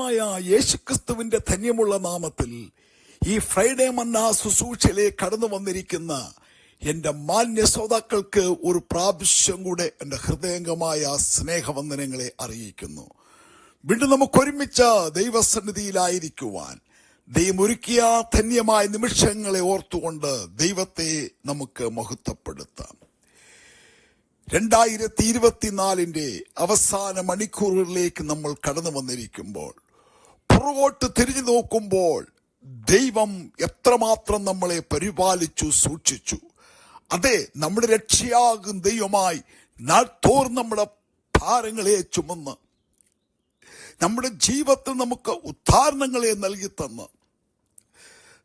കർത്താവായ യേശുക്രിസ്തുവിന്റെ ധന്യമുള്ള നാമത്തിൽ ഈ ഫ്രൈഡേ മന്ന ശുശ്രൂഷയിലേക്ക് കടന്നു വന്നിരിക്കുന്ന എന്റെ മാന്യ ശ്രോതാക്കൾക്ക് ഒരു പ്രാവശ്യം കൂടെ എന്റെ ഹൃദയംഗമായ സ്നേഹവന്ദനങ്ങളെ അറിയിക്കുന്നു. വീണ്ടും നമുക്ക് ഒരുമിച്ച ദൈവസന്നിധിയിലായിരിക്കുവാൻ ദൈവമൊരുക്കിയ ധന്യമായ നിമിഷങ്ങളെ ഓർത്തുകൊണ്ട് ദൈവത്തെ നമുക്ക് മഹത്വപ്പെടുത്താം. 2024 അവസാന മണിക്കൂറുകളിലേക്ക് നമ്മൾ കടന്നു വന്നിരിക്കുമ്പോൾ, പുറകോട്ട് തിരിഞ്ഞു നോക്കുമ്പോൾ ദൈവം എത്രമാത്രം നമ്മളെ പരിപാലിച്ചു, സൂക്ഷിച്ചു. അതെ, നമ്മുടെ രക്ഷയാകും ദൈവമായി നാൾതോറും നമ്മുടെ ഭാരങ്ങളെ ചുമന്ന് നമ്മുടെ ജീവിതത്തിൽ നമുക്ക് ഉദ്ധാരണങ്ങളെ നൽകി തന്ന്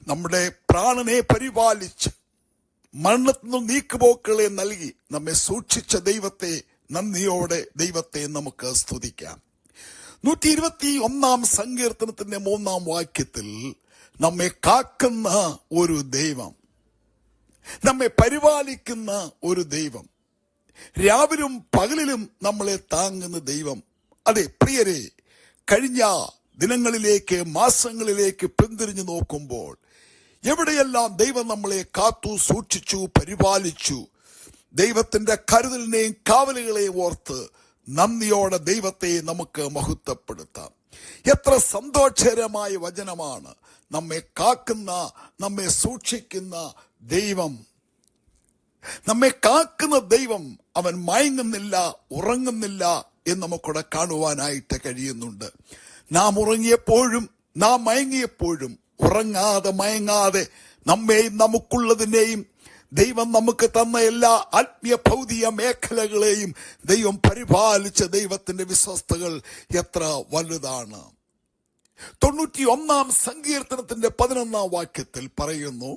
നമ്മുടെ പ്രാണനെ പരിപാലിച്ച് മരണത്തിൽ നിന്ന് നീക്കുപോക്കുകളെ നൽകി നമ്മെ സൂക്ഷിച്ച ദൈവത്തെ നന്ദിയോടെ ദൈവത്തെ നമുക്ക് സ്തുതിക്കാം. 121 സങ്കീർത്തനത്തിന്റെ 3 വാക്യത്തിൽ നമ്മെ കാക്കുന്ന ഒരു ദൈവം, നമ്മെ പരിപാലിക്കുന്ന ഒരു ദൈവം, രാവിലും പകലിലും നമ്മളെ താങ്ങുന്ന ദൈവം. അതെ പ്രിയരെ, കഴിഞ്ഞ ദിനങ്ങളിലേക്ക് മാസങ്ങളിലേക്ക് പിന്തിരിഞ്ഞു നോക്കുമ്പോൾ എവിടെയെല്ലാം ദൈവം നമ്മളെ കാത്തു, സൂക്ഷിച്ചു, പരിപാലിച്ചു, ദൈവത്തിന്റെ കരുതലിനെയും കാവലുകളെയും ഓർത്ത് നന്ദിയോടെ ദൈവത്തെ നമുക്ക് മഹത്വപ്പെടുത്താം. എത്ര സന്തോഷകരമായ വചനമാണ്! നമ്മെ കാക്കുന്ന, നമ്മെ സൂക്ഷിക്കുന്ന ദൈവം, നമ്മെ കാക്കുന്ന ദൈവം, അവൻ മയങ്ങുന്നില്ല, ഉറങ്ങുന്നില്ല എന്ന് നമുക്കിവിടെ കാണുവാനായിട്ട് കഴിയുന്നുണ്ട്. നാം ഉറങ്ങിയപ്പോഴും നാം മയങ്ങിയപ്പോഴും ഉറങ്ങാതെ മയങ്ങാതെ നമ്മെയും നമുക്കുള്ളതിനെയും ദൈവം നമുക്ക് തന്ന എല്ലാ ആത്മീയ ഭൗതിക മേഖലകളെയും ദൈവം പരിപാലിച്ച ദൈവത്തിന്റെ വിശ്വസ്തകൾ എത്ര വലുതാണ്. 91 സങ്കീർത്തനത്തിന്റെ 11 വാക്യത്തിൽ പറയുന്നു,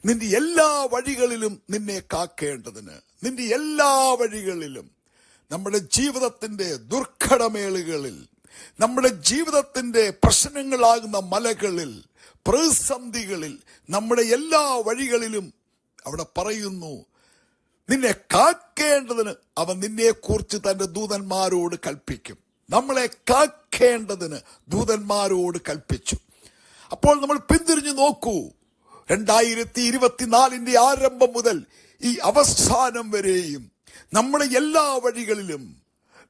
നിന്റെ എല്ലാ വഴികളിലും നിന്നെ കാക്കേണ്ടതിന്. നിന്റെ എല്ലാ വഴികളിലും, നമ്മുടെ ജീവിതത്തിന്റെ ദുർഘടമേളുകളിൽ, നമ്മുടെ ജീവിതത്തിന്റെ പ്രശ്നങ്ങളാകുന്ന മലകളിൽ, പ്രതിസന്ധികളിൽ, നമ്മുടെ എല്ലാ വഴികളിലും അവിടെ പറയുന്നു, നിന്നെ കാക്കേണ്ടതിന് അവൻ നിന്നെ കുറിച്ച് തന്റെ ദൂതന്മാരോട് കൽപ്പിക്കും. നമ്മളെ കാക്കേണ്ടതിന് ദൂതന്മാരോട് കൽപ്പിച്ചു. അപ്പോൾ നമ്മൾ പിന്തിരിഞ്ഞു നോക്കൂ, 2024 ആരംഭം മുതൽ ഈ അവസാനം വരെയും നമ്മുടെ എല്ലാ വഴികളിലും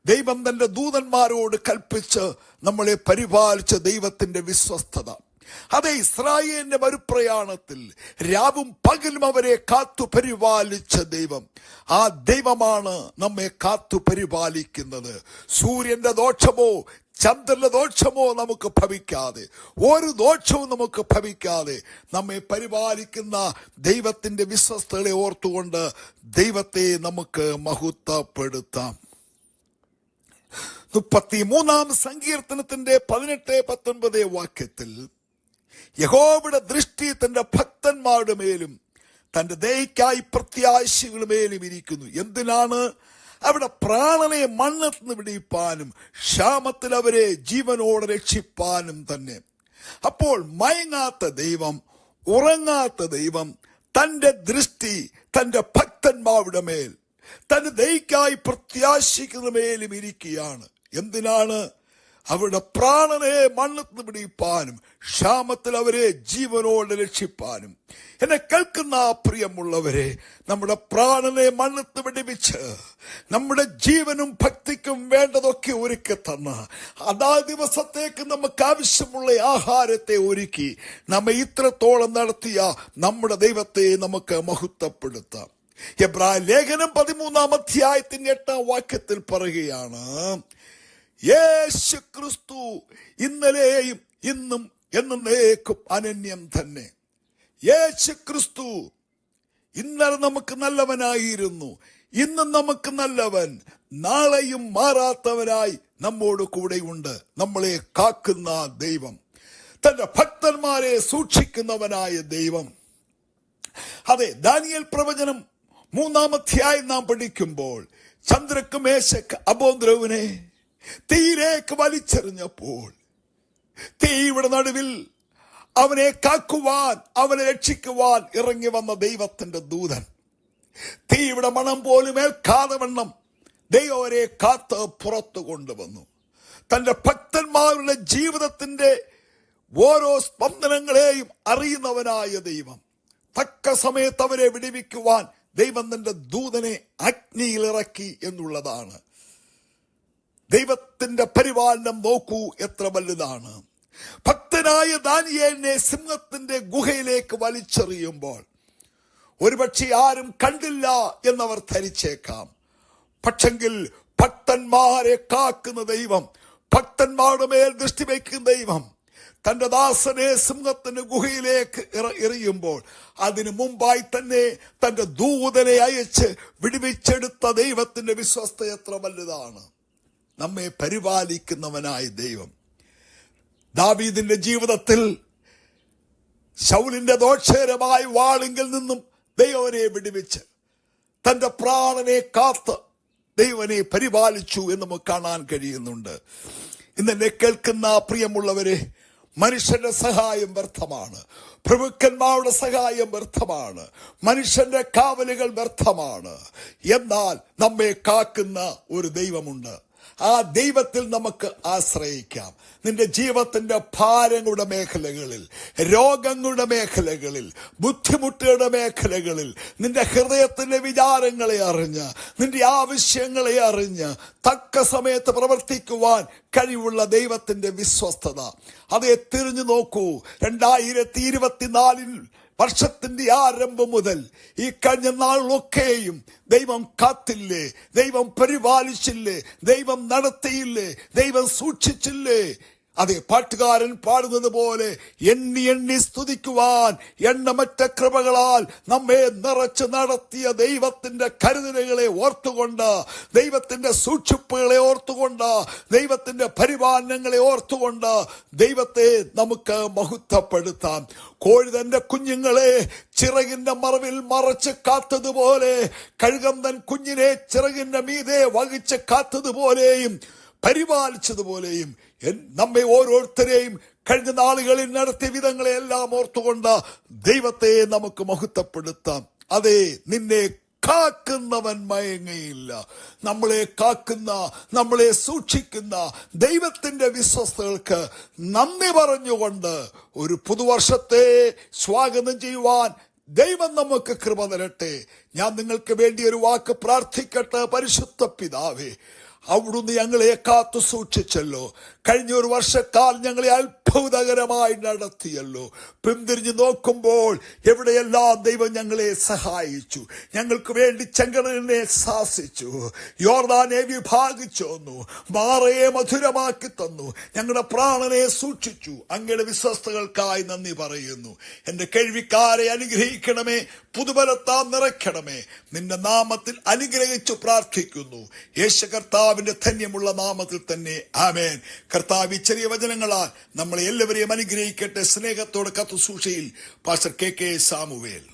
ദൈവം തന്റെ ദൂതന്മാരോട് കൽപ്പിച്ച് നമ്മളെ പരിപാലിച്ച ദൈവത്തിന്റെ വിശ്വസ്തത. അതെ, ഇസ്രായേലിന്റെ മരുപ്രയാണത്തിൽ രാവും പകലും അവരെ കാത്തു പരിപാലിച്ച ദൈവം, ആ ദൈവമാണ് നമ്മെ കാത്തു പരിപാലിക്കുന്നത്. സൂര്യന്റെ ദോഷമോ ചന്ദ്രന്റെ ദോഷമോ നമുക്ക് ഭവിക്കാതെ, ഒരു ദോഷവും നമുക്ക് ഭവിക്കാതെ നമ്മെ പരിപാലിക്കുന്ന ദൈവത്തിന്റെ വിശ്വസ്തകളെ ഓർത്തുകൊണ്ട് ദൈവത്തെ നമുക്ക് മഹത്വപ്പെടുത്താം. 33 സങ്കീർത്തനത്തിന്റെ 18-19 വാക്യത്തിൽ യഹോവയുടെ ദൃഷ്ടി തന്റെ ഭക്തന്മാരുടെ മേലും തന്റെ ദയയ്ക്കായി പ്രത്യാശികളുടെ മേലും ഇരിക്കുന്നു. എന്തിനാണ്? അവിടെ പ്രാണനെ മണ്ണത്ത് നിന്ന് വിടിപ്പാനും ക്ഷാമത്തിൽ അവരെ ജീവനോടെ രക്ഷിപ്പാനും തന്നെ. അപ്പോൾ മയങ്ങാത്ത ദൈവം, ഉറങ്ങാത്ത ദൈവം തന്റെ ദൃഷ്ടി തന്റെ ഭക്തന്മാരുടെ മേൽ, തന്റെ ദയയ്ക്കായി പ്രത്യാശിക്കുന്ന മേലും ഇരിക്കുകയാണ്. എന്തിനാണ്? അവരുടെ പ്രാണനെ മണ്ണത്ത് പിടിപ്പാനും ക്ഷാമത്തിൽ അവരെ ജീവനോടെ രക്ഷിപ്പാനും. എന്നെ കേൾക്കുന്ന പ്രിയമുള്ളവരെ, നമ്മുടെ പ്രാണനെ മണ്ണത്ത് പിടിപ്പിച്ച് നമ്മുടെ ജീവനും ഭക്തിക്കും വേണ്ടതൊക്കെ ഒരുക്കി തന്ന് അതാ ദിവസത്തേക്ക് നമുക്ക് ആവശ്യമുള്ള ആഹാരത്തെ ഒരുക്കി നമ്മെ ഇത്രത്തോളം നടത്തിയ നമ്മുടെ ദൈവത്തെ നമുക്ക് മഹത്വപ്പെടുത്താം. എബ്രായ ലേഖനം 13 അധ്യായത്തിന്റെ 8 വാക്യത്തിൽ പറയുകയാണ്, യേശു ക്രിസ്തു ഇന്നലെയും ഇന്നും എന്നേക്കും അനന്യം തന്നെ. യേശു ക്രിസ്തു ഇന്നലെ നമുക്ക് നല്ലവനായിരുന്നു, ഇന്നും നമുക്ക് നല്ലവൻ, നാളെയും മാറാത്തവനായി നമ്മോട് കൂടെയുണ്ട്. നമ്മളെ കാക്കുന്ന ദൈവം, തന്റെ ഭക്തന്മാരെ സൂക്ഷിക്കുന്നവനായ ദൈവം. അതെ, ദാനിയേൽ പ്രവചനം 3 അധ്യായം നാം പഠിക്കുമ്പോൾ, ചന്ദ്രക്ക് മേശക്ക് അബോദ്രവിനെ തീയിലേക്ക് വലിച്ചെറിഞ്ഞപ്പോൾ തീയുടെ നടുവിൽ അവനെ കാക്കുവാൻ, അവനെ രക്ഷിക്കുവാൻ ഇറങ്ങി വന്ന ദൈവത്തിന്റെ ദൂതൻ തീയുടെ മണം പോലും ഏൽക്കാതെ വണ്ണം ദൈവം അവരെ കാത്ത് പുറത്തു കൊണ്ടുവന്നു. തന്റെ ഭക്തന്മാരുടെ ജീവിതത്തിന്റെ ഓരോ സ്പന്ദനങ്ങളെയും അറിയുന്നവനായ ദൈവം തക്ക സമയത്ത് അവരെ വിടുവിക്കുവാൻ ദൈവം തന്റെ ദൂതനെ അഗ്നിയിലിറക്കി എന്നുള്ളതാണ്. ദൈവത്തിന്റെ പരിപാലനം നോക്കൂ എത്ര വലുതാണ്. ഭക്തനായ ദാനിയേലിനെ സിംഹത്തിന്റെ ഗുഹയിലേക്ക് വലിച്ചെറിയുമ്പോൾ ഒരുപക്ഷെ ആരും കണ്ടില്ല എന്നവർ ധരിച്ചേക്കാം. പക്ഷെങ്കിൽ ഭക്തന്മാരെ കാക്കുന്ന ദൈവം, ഭക്തന്മാരുടെ മേൽ ദൃഷ്ടി വയ്ക്കുന്ന ദൈവം തന്റെ ദാസനെ സിംഹത്തിന്റെ ഗുഹയിലേക്ക് എറിയുമ്പോൾ അതിനു മുമ്പായി തന്നെ തന്റെ ദൂതനെ അയച്ച് വിടുവിച്ചെടുത്ത ദൈവത്തിന്റെ വിശ്വസ്ത എത്ര വലുതാണ്. നമ്മെ പരിപാലിക്കുന്നവനായ ദൈവം ദാവീദിന്റെ ജീവിതത്തിൽ ശൗലിന്റെ ദോഷകരമായ വാളിങ്കിൽ നിന്നും ദൈവനെ വിടുവിച്ച് തന്റെ പ്രാണനെ കാത്ത് ദൈവനെ പരിപാലിച്ചു എന്ന് നമുക്ക് കാണാൻ കഴിയുന്നുണ്ട്. ഇന്നെന്നെ കേൾക്കുന്ന പ്രിയമുള്ളവരെ, മനുഷ്യന്റെ സഹായം വ്യർത്ഥമാണ്, പ്രഭുക്കന്മാരുടെ സഹായം വ്യർത്ഥമാണ്, മനുഷ്യന്റെ കാവലുകൾ വ്യർത്ഥമാണ്. എന്നാൽ നമ്മെ കാക്കുന്ന ഒരു ദൈവമുണ്ട്. ആ ദൈവത്തിൽ നമുക്ക് ആശ്രയിക്കാം. നിന്റെ ജീവിതത്തിന്റെ ഭാരങ്ങളുടെ മേഖലകളിൽ, രോഗങ്ങളുടെ മേഖലകളിൽ, ബുദ്ധിമുട്ടുകളുടെ മേഖലകളിൽ നിന്റെ ഹൃദയത്തിന്റെ വിചാരങ്ങളെ അറിഞ്ഞ്, നിന്റെ ആവശ്യങ്ങളെ അറിഞ്ഞ് തക്ക സമയത്ത് പ്രവർത്തിക്കുവാൻ കഴിവുള്ള ദൈവത്തിന്റെ വിശ്വസ്തത, അതേ തിരിഞ്ഞു നോക്കൂ. 2024 വർഷത്തിന്റെ ആരംഭം മുതൽ ഈ കഴിഞ്ഞ നാളിലൊക്കെയും ദൈവം കാത്തില്ലേ, ദൈവം പരിപാലിച്ചില്ലേ, ദൈവം നടത്തിയില്ലേ, ദൈവം സൂക്ഷിച്ചില്ലേ? അതെ, പാട്ടുകാരൻ പാടുന്നത് പോലെ എണ്ണി എണ്ണി സ്തുതിക്കുവാൻ എണ്ണമറ്റ കൃപകളാൽ നമ്മെ നിറച്ച് നടത്തിയ ദൈവത്തിന്റെ കരുതലുകളെ ഓർത്തുകൊണ്ട്, ദൈവത്തിന്റെ സൂക്ഷിപ്പുകളെ ഓർത്തുകൊണ്ട്, ദൈവത്തിന്റെ പരിപാലനങ്ങളെ ഓർത്തുകൊണ്ട് ദൈവത്തെ നമുക്ക് മഹത്വപ്പെടുത്താം. കോഴി തന്റെ കുഞ്ഞുങ്ങളെ ചിറകിന്റെ മറവിൽ മറച്ച് കാത്തതുപോലെ, കഴുകൻ തൻ കുഞ്ഞിനെ ചിറകിന്റെ മീതെ വഹിച്ച് കാത്തതുപോലെയും പരിപാലിച്ചതുപോലെയും നമ്മെ ഓരോരുത്തരെയും കഴിഞ്ഞ നാളുകളിൽ നടത്തിയ വിധങ്ങളെല്ലാം ഓർത്തുകൊണ്ട് ദൈവത്തെ നമുക്ക് മഹത്വപ്പെടുത്താം. അതെ, നിന്നെ കാക്കുന്നവൻ മയങ്ങയില്ല. നമ്മളെ കാക്കുന്ന, നമ്മളെ സൂക്ഷിക്കുന്ന ദൈവത്തിന്റെ വിശ്വസ്തകൾക്ക് നന്ദി പറഞ്ഞുകൊണ്ട് ഒരു പുതുവർഷത്തെ സ്വാഗതം ചെയ്യുവാൻ ദൈവം നമുക്ക് കൃപ തരട്ടെ. ഞാൻ നിങ്ങൾക്ക് വേണ്ടി ഒരു വാക്ക് പ്രാർത്ഥിക്കട്ടെ. പരിശുദ്ധ പിതാവേ, അവിടുന്ന് ഞങ്ങളെ കാത്തു സൂക്ഷിച്ചല്ലോ. കഴിഞ്ഞ ഒരു വർഷക്കാലം ഞങ്ങളെ അത്ഭുതകരമായി നടത്തിയല്ലോ. പിന്തിരിഞ്ഞു നോക്കുമ്പോൾ എവിടെയെല്ലാം ദൈവം ഞങ്ങളെ സഹായിച്ചു. ഞങ്ങൾക്ക് വേണ്ടി ചെങ്കടലിനെ ശാസിച്ചു, യോർദാനെ വിഭാഗിച്ചു തന്നു, മാറയെ മധുരമാക്കി തന്നു, ഞങ്ങളുടെ പ്രാണനെ സൂക്ഷിച്ചു. അങ്ങയുടെ വിശ്വസ്തകൾക്കായി നന്ദി പറയുന്നു. എന്റെ കേൾവിക്കാരെ അനുഗ്രഹിക്കണമേ, പുതുബലത്താൽ നിറയ്ക്കണമേ. നിന്റെ നാമത്തിൽ അനുഗ്രഹിച്ചു പ്രാർത്ഥിക്കുന്നു, യേശു കർത്താവിന്റെ ധന്യമുള്ള നാമത്തിൽ തന്നെ, ആമേൻ. കർത്താവ് ചെറിയ വചനങ്ങളാൽ നമ്മളെ എല്ലാവരെയും അനുഗ്രഹിക്കട്ടെ. സ്നേഹത്തോടെ കത്തുസൂക്ഷയിൽ പാസ്റ്റർ കെ സാമുവേൽ.